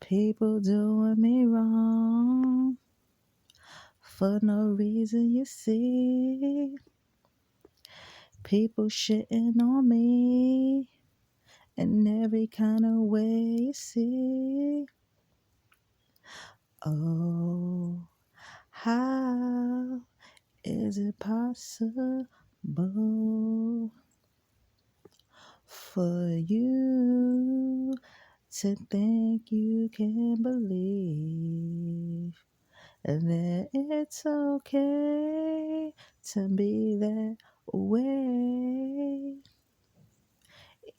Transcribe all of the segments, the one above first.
People doing me wrong for no reason, you see. People shitting on me in every kind of way, you see. Oh, how is it possible for you to think you can believe that it's okay to be that way?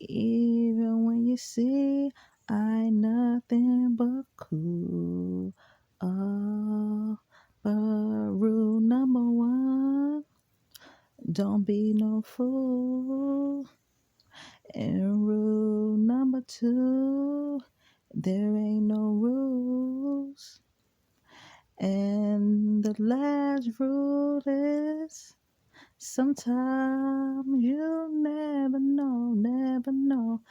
Even when you see I nothing but cool. Oh, but rule number one, don't be no fool. And rule number two, there ain't no rules. And the last rule is sometimes you never know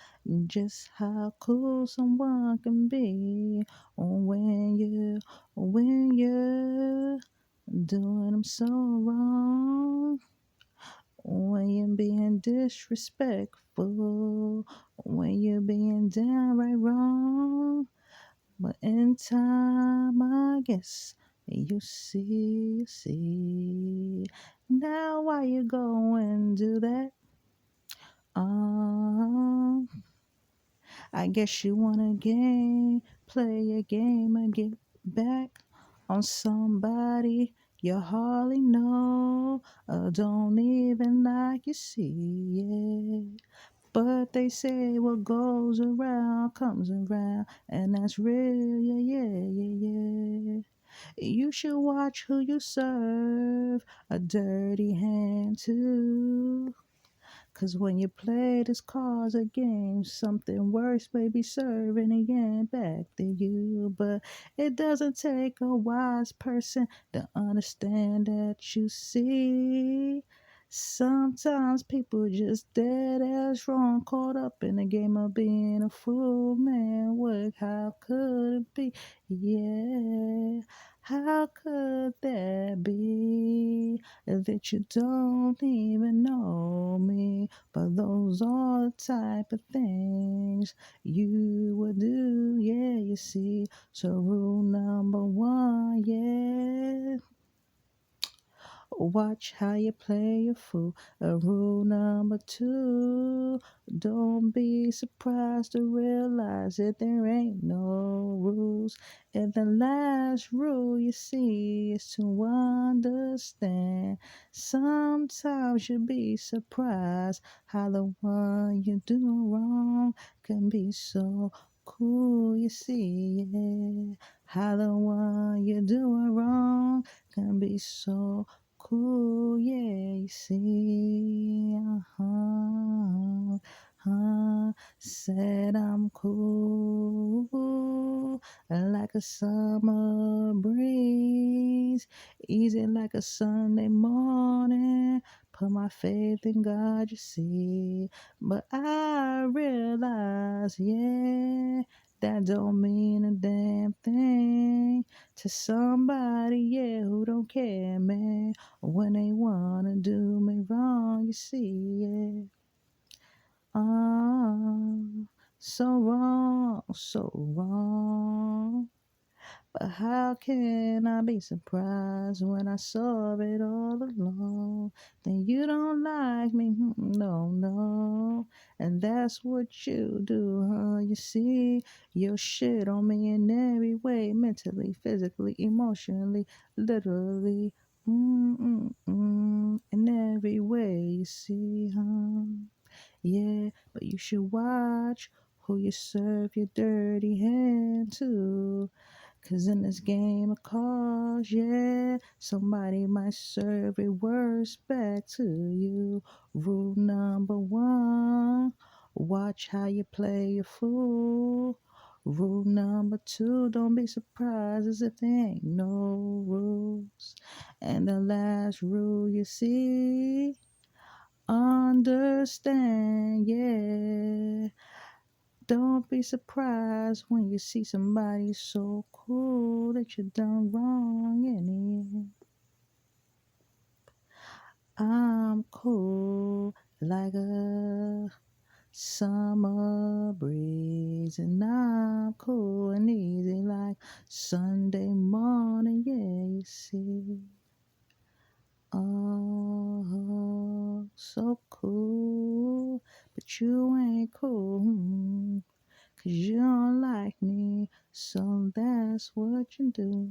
just how cool someone can be when you're doing them so wrong, when you're being disrespectful, when you're being downright wrong. But in time, I guess you see. Now, why you go and do that? Um, I guess you wanna play a game and get back on somebody you hardly know, or don't even like, you see, yeah. But they say what goes around comes around, and that's real, yeah. You should watch who you serve a dirty hand to. 'Cause when you play this cards a game, something worse may be serving again back to you. But it doesn't take a wise person to understand that, you see. Sometimes people just dead as wrong, caught up in the game of being a fool. Man, what, how could it be? Yeah, how could that be that you don't even know me? But those are the type of things you would do, yeah, you see. So rule number one, yeah, watch how you play a fool. Rule number two, don't be surprised to realize that there ain't no rules. And the last rule, you see, is to understand. Sometimes you'll be surprised how the one you do wrong can be so cool, you see, yeah. How the one you're doing wrong can be so cool, yeah, you see, said I'm cool, like a summer breeze, easy like a Sunday morning, put my faith in God, you see, but I realize, yeah, that don't mean a damn thing to somebody, yeah, who don't care, man, when they wanna do me wrong, you see, yeah. Ah, so wrong, so wrong. But how can I be surprised when I saw it all along? Then you don't like me, no. And that's what you do, huh? You see, you shit on me in every way, mentally, physically, emotionally, literally. In every way, you see, huh? Yeah, but you should watch who you serve your dirty hand to. 'Cause in this game of cards, yeah, somebody might serve it worse back to you. Rule number one, watch how you play a fool. Rule number two, don't be surprised as if there ain't no rules. And the last rule, you see, understand, yeah. Don't be surprised when you see somebody so cool that you done wrong in the end. I'm cool like a summer breeze, and I'm cool and easy like Sunday morning. Yeah, you see. Oh, so cool, but you ain't cool, 'cause you don't like me, so that's what you do.